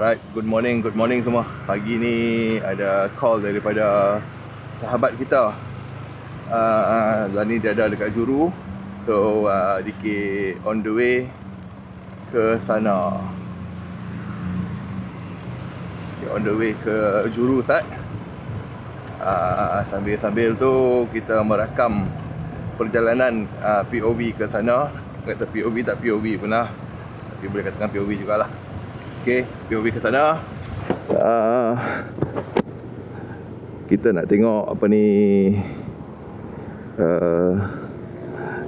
Alright, good morning semua. Pagi ni ada call daripada sahabat kita. Ni dia ada dekat Juru. So DK on the way ke sana. On the way ke Juru Ustaz. Sambil-sambil tu kita merakam perjalanan POV ke sana. Kata POV tak POV pun lah, tapi boleh katakan POV jugalah. Okay, POV ke sana. Kita nak tengok apa ni,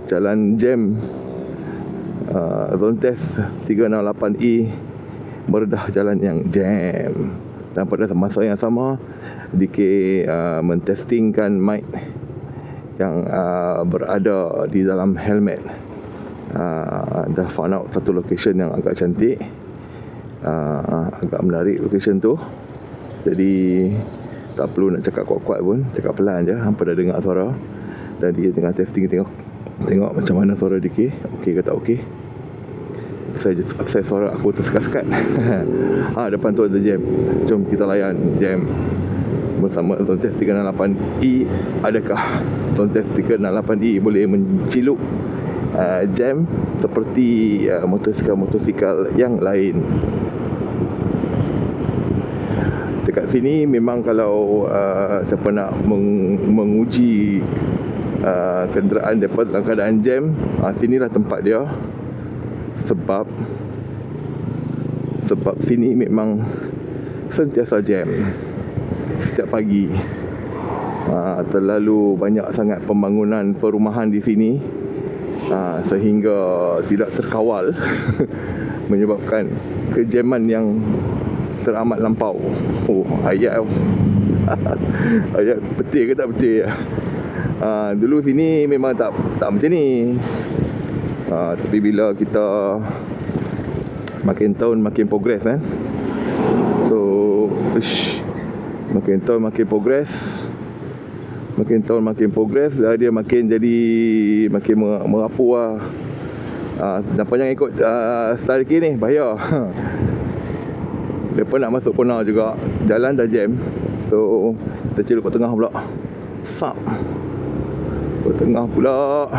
jalan jam zone test 368E Merdah jalan yang jam. Dan pada masa yang sama DK mentestingkan mic yang berada di dalam helmet. Dah found out satu location yang agak cantik, agak menarik location tu. Jadi tak perlu nak cakap kuat-kuat pun, cakap pelan je, hampa dah dengar suara. Dan dia tengah testing, tengok macam mana suara DK, okey ke tak okey. Saya suara aku tersekat-sekat. Depan tu ada jam. Jom kita layan jam bersama zone test 368E. Adakah zone test 368E boleh menciluk jam seperti motosikal yang lain? Dekat sini memang kalau siapa nak menguji kenderaan daripada dalam keadaan jam, sinilah tempat dia. Sebab sini memang sentiasa jam setiap pagi. Terlalu banyak sangat pembangunan perumahan di sini, sehingga tidak terkawal menyebabkan kejaman yang teramat lampau. Ayat ayat betul ke tak betul? Dulu sini memang tak macam ni. Tapi bila kita makin tahun makin progress kan. So makin tahun makin progress, dia makin jadi makin merapu lah. Nampaknya ikut style ni bahaya. Mereka nak masuk Pona juga, jalan dah jam. So kita celuk kat tengah pula. Sak kat tengah pula.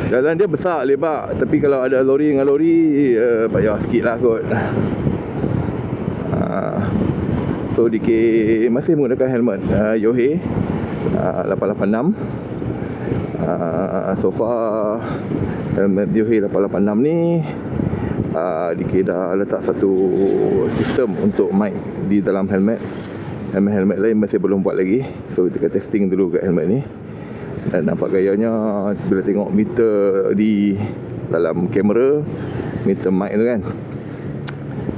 Jalan dia besar, lebar, tapi kalau ada lori dengan lori, payah sikit lah kot. So DK masih menggunakan helmet Yohei 886. So far helmet Yohei 886 ni DK dah letak satu sistem untuk mic di dalam helmet. Helmet lain masih belum buat lagi. So kita testing dulu kat helmet ni. Dan nampak gayanya bila tengok meter di dalam kamera, meter mic tu kan,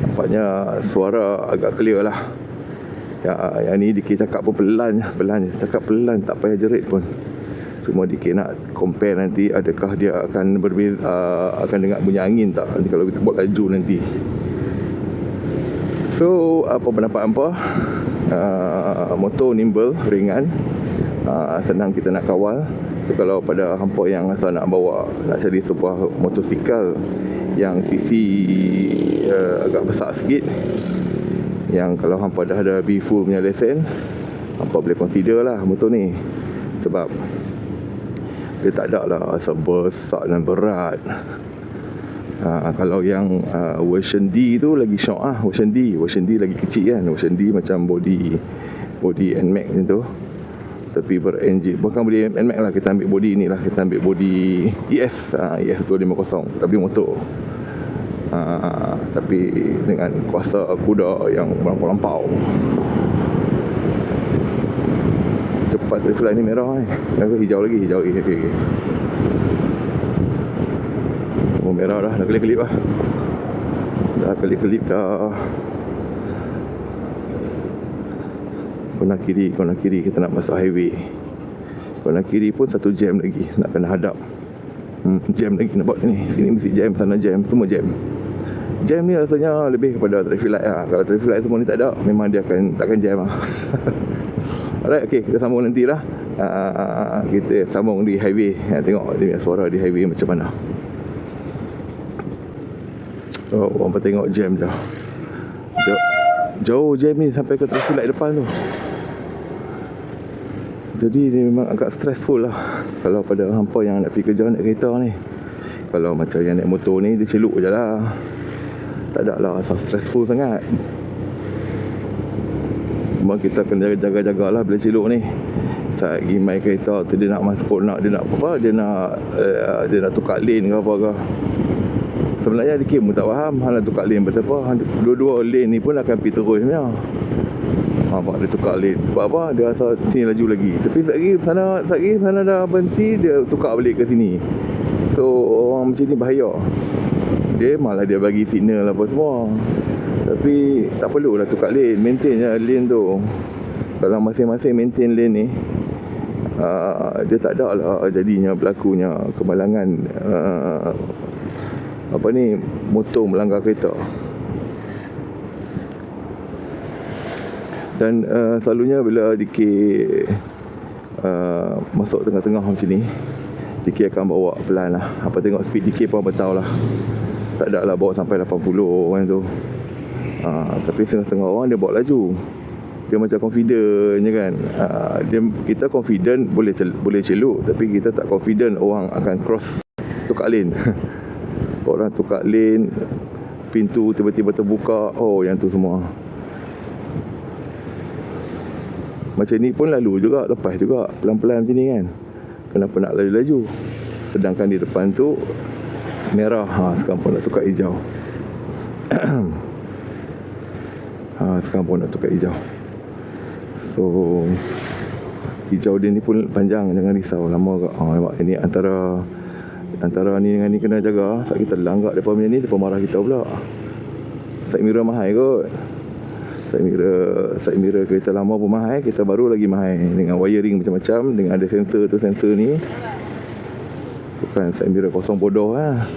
nampaknya suara agak clear lah. Yang ni DK cakap pun pelan, cakap pelan, tak payah jerit pun. Cuma DK nak compare nanti, adakah dia akan berbeza, akan dengar bunyi angin tak nanti kalau kita buat laju nanti. So apa pendapat hampa? Motor nimble, ringan, senang kita nak kawal. So kalau pada hampa yang asal nak bawa, nak cari sebuah motosikal yang sisi agak besar sikit, yang kalau hampa dah ada B-Full punya lesen, hampa boleh consider lah motor ni. Sebab dia tak ada lah sebesar dan berat. Kalau yang version D tu lagi syok lah. Version D lagi kecil kan. Version D macam body NMAX macam tu, tapi berenjin, bukan body NMAX lah, kita ambil body ni lah, kita ambil body ES 250, tapi motor. Tapi dengan kuasa kuda yang melampau-lampau. Cepat traffic light ni merah ni. Hijau lagi. Okay. Merah dah kelip-kelip lah. Dah kelip-kelip dah. Kona kiri kita nak masuk highway. Kona kiri pun satu jam lagi, nak kena hadap. Jam lagi nampak sini mesti jam, sana jam, semua jam. Jam ni rasanya lebih kepada traffic light lah. Kalau traffic light semua ni tak ada, memang dia takkan jam lah. Alright, okay, kita sambung nanti lah. Kita sambung di highway. Tengok dia punya suara di highway macam mana. Oh, orang pun tengok jam dah. Jauh jam ni sampai ke traffic light depan tu. Jadi ni memang agak stressful lah kalau pada hampa yang nak pergi kerja naik kereta ni. Kalau macam yang naik motor ni, dia celuk je lah. Tak ada lah asal stressful sangat. Cuma kita kena jaga-jaga lah bila celuk ni. Saat pergi main kereta tu, dia nak masuk, dia nak apa, dia nak tukar lane ke apa ke. Sebenarnya dia pun tak faham hal nak tukar lane pasal apa. Dua-dua lane ni pun akan pergi terus sebenarnya. Nampak dia tukar lane. Sebab apa? Dia rasa sini laju lagi. Tapi sekali sana dah berhenti, dia tukar balik ke sini. So orang macam ni bahaya. Dia malah dia bagi signal apa semua. Tapi tak perlulah tukar lane. Maintain je lane tu. Kalau masing-masing maintain lane ni, dia tak ada lah jadinya berlakunya kemalangan motor melanggar kereta. Dan selalunya bila dikir masuk tengah-tengah macam ni, dikir akan bawa pelan lah. Apa tengok speed dikir pun beritahu lah. Tak ada lah bawa sampai 80 orang tu. Tapi setengah-setengah orang dia bawa laju. Dia macam confident je kan. Kita confident boleh celuk, tapi kita tak confident orang akan cross tukar lane. Orang tukar lane, pintu tiba-tiba terbuka, oh yang tu semua. Macam ni pun lalu juga, lepas juga pelan-pelan macam ni kan. Kenapa nak laju-laju? Sedangkan di depan tu merah, sekarang pun nak tukar hijau. Sekarang pun nak tukar hijau. So hijau dia ni pun panjang, jangan risau, lama agak. Nampak ini antara ni dengan ni kena jaga. Saat kita langgar depan macam ni, depa marah kita pula. Side mirror mahal kot. Side mirror kereta lama pun mahal, kita baru lagi mahal. Dengan wiring macam-macam, dengan ada sensor tu, sensor ni. Bukan side mirror kosong bodoh lah.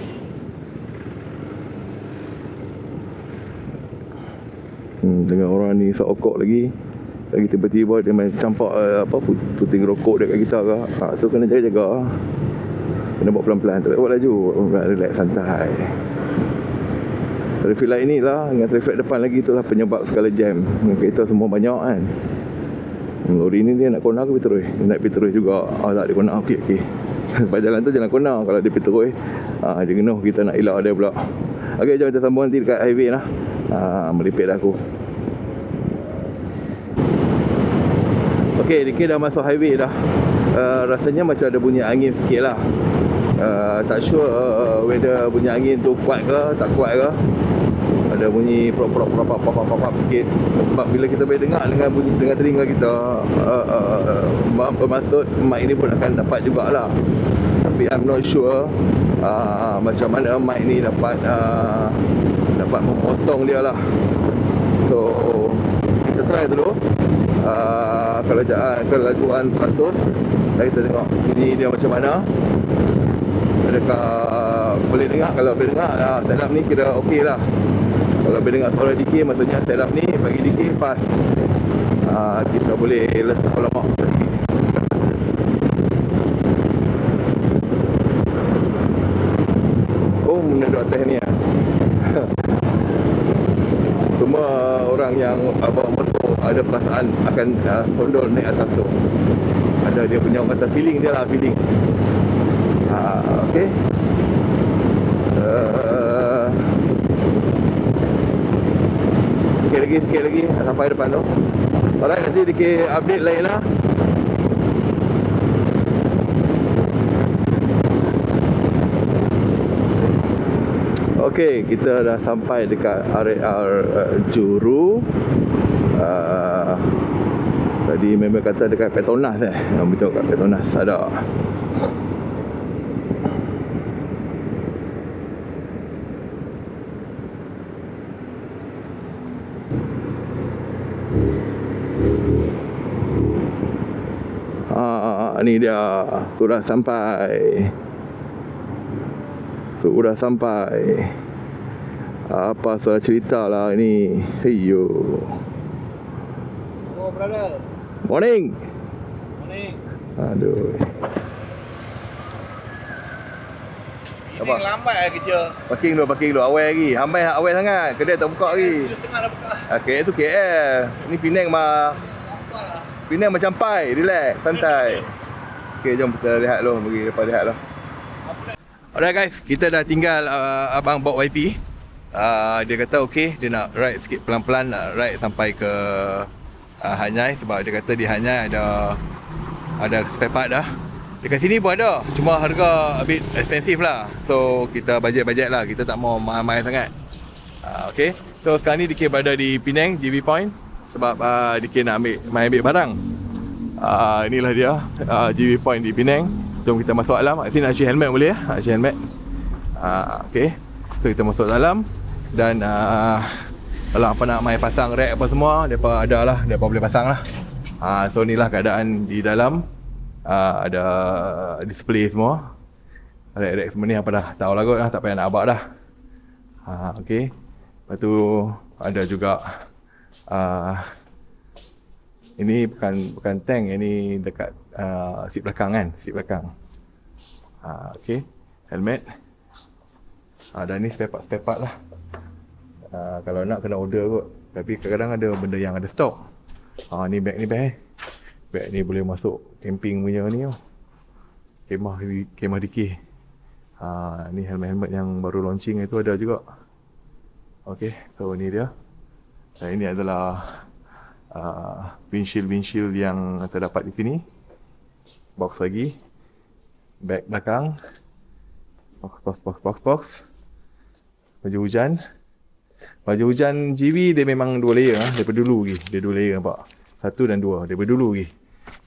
Dengan orang ni seokok lagi tiba-tiba dia main campak puting rokok dekat kita ke. Tu kena jaga-jaga. Kena buat pelan-pelan, tak buat laju, relax, santai. Traffic light ni lah dengan traffic light depan lagi, itulah penyebab segala jam. Dengan kereta semua banyak kan. Lori ni dia nak corner ke pergi terus? Dia nak pergi terus juga. Tak, dia corner. Okey. Lepas jalan tu jalan corner. Kalau dia pergi terus, jenuh kita nak elak dia pula. Okey, jom kita sambung nanti dekat highway lah. Meripik dah aku. Okey, ni dah masuk highway dah. Rasanya macam ada bunyi angin sikit lah. Tak sure whether bunyi angin tu kuat ke tak kuat ke. Ada bunyi prop sikit. Sebab bila kita boleh dengar dengan bunyi dengan telinga kita, bermaksud mic ni pun akan dapat jugalah. Tapi I'm not sure macam mana mic ni dapat memotong dia lah. So kita try dulu. Kalau lajuan 100, kita tengok bunyi dia macam mana. Adakah boleh dengar? Kalau boleh dengar, setup ni kira okey lah. Kalau boleh dengar suara dikir, maksudnya setup ni bagi dikir pas. Kita boleh letak lemak sikit. Oh, menaduk atas ni lah. Semua orang yang bawa motor ada perasaan akan sondol naik atas tu. Ada dia punya orang kata feeling dia lah, feeling. Okey. Sikit lagi sampai depan tu. Alright, nanti dikit update lain lah. Okey, kita dah sampai dekat area Juru. Tadi member kata dekat Petronas betul kat Petronas ada. Ni dia sudah sampai. Apa soal cerita lah ini. Heyo. Oh, brother. Morning. Aduh. Apa? Lambat lah kerja. Parking dulu. Awal lagi. Hambai awal sangat. Kedai tak buka lagi. 7.30 dah buka. Okey, itu KL. Ni Penang Penang macam pai, relax, santai. Okey, jom kita lihat dulu, pergi depan lihat lah. Alright guys, kita dah tinggal abang bawa YP. Dia kata okey, dia nak ride sikit pelan-pelan, nak ride sampai ke Hanyai sebab dia kata di Hanyai ada spare part dah. Dekat sini pun ada, cuma harga a bit expensive lah. So kita bajet lah, kita tak mau mahal-mahal sangat. Okay, so sekarang ni DK berada di Penang, GV Point. Sebab DK nak ambil barang. Inilah dia, GV Point di Penang. Jom kita masuk dalam. Kat sini nak cuci helmet boleh ya? Nak cuci helmet. Okay, so kita masuk dalam. Dan kalau apa nak main pasang rack apa semua, mereka ada lah, mereka boleh pasang lah. So inilah keadaan di dalam. Ada display semua. Rack-rack semua ni apa dah tahu lah kot lah, tak payah nak abak dah. Okay. Lepas tu ada juga ini bukan tank, ini dekat seat belakang kan, seat belakang. Okay. Helmet. Dan ni spare part lah. Kalau nak kena order kot. Tapi kadang-kadang ada benda yang ada stok. Ni bag ni bag. Bag ni boleh masuk camping punya ni tau. Kemah DK. Ni helmet-helmet yang baru launching itu ada juga. Okay, so ni dia. Dan ini adalah windshield yang terdapat di sini. Box lagi. Bag belakang. Box. Baju hujan. Baju hujan GV dia memang 2 layer lah. Daripada dulu lagi. Dia 2 layer nampak. 1 dan 2. Daripada dulu lagi.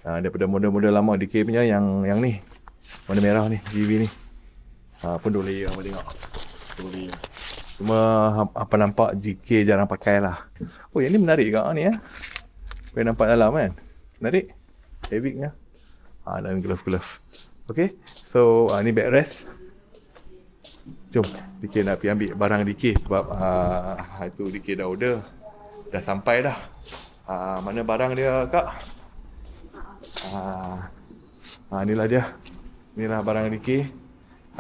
Daripada model-model lama DK punya yang ni. Warna merah ni. GV ni. Pun 2 layer apa tengok. 2 layer. Cuma apa nampak GK jarang pakai lah. Oh yang ni menarik ke ni ya. Boleh nampak dalam kan. Menarik. Heavy-nya. Dan glove. Okay. So ni backrest. Jom DK nak pergi ambil barang DK. Sebab itu DK dah order. Dah sampai dah. Mana barang dia kak? Inilah dia. Inilah barang DK.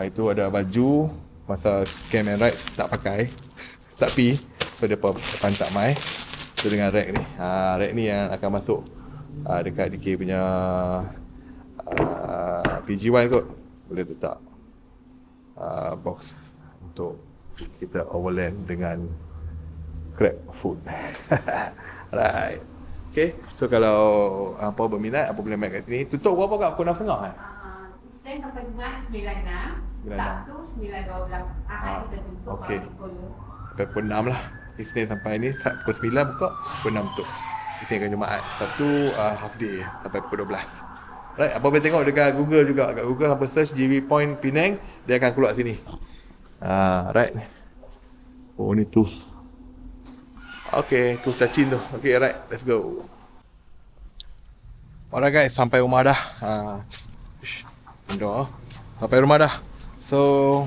Itu ada baju. Masa camp and ride tak pakai. Tak pi. So dia pantak mai. So dengan rack ni. Rack ni yang akan masuk dekat DK punya PG1 kot. Boleh letak box untuk kita overland dengan crab food. Alright. Okay. So kalau apa berminat, apa boleh main kat sini. Tutup berapa kak? Pukul 6.30 kan? Isnin sampai Jumaat 9.6, Sabtu 9.12. Ahad kita tutup pukul 10. Sampai pukul 6 lah. Isnin sampai ni pukul 9 buka, pukul 6 tutup. Isnin ke Jumaat. Sabtu half day sampai pukul 12. Right, apa boleh tengok dekat Google juga. Kat Google apa search GV Point Penang, dia akan keluar sini. Right. Oh ni tools. Okay, tools cacing tu. Okay, right, let's go. Alright guys, sampai rumah dah. Sampai rumah dah. So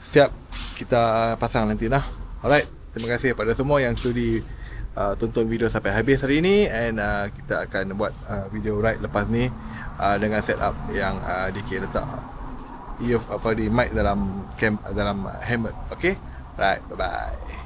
siap kita pasang nanti dah. Alright, terima kasih kepada semua yang sudi tonton video sampai habis hari ini. And kita akan buat video ride lepas ni dengan setup yang DK letak di mic dalam helmet. Okay, right, bye bye.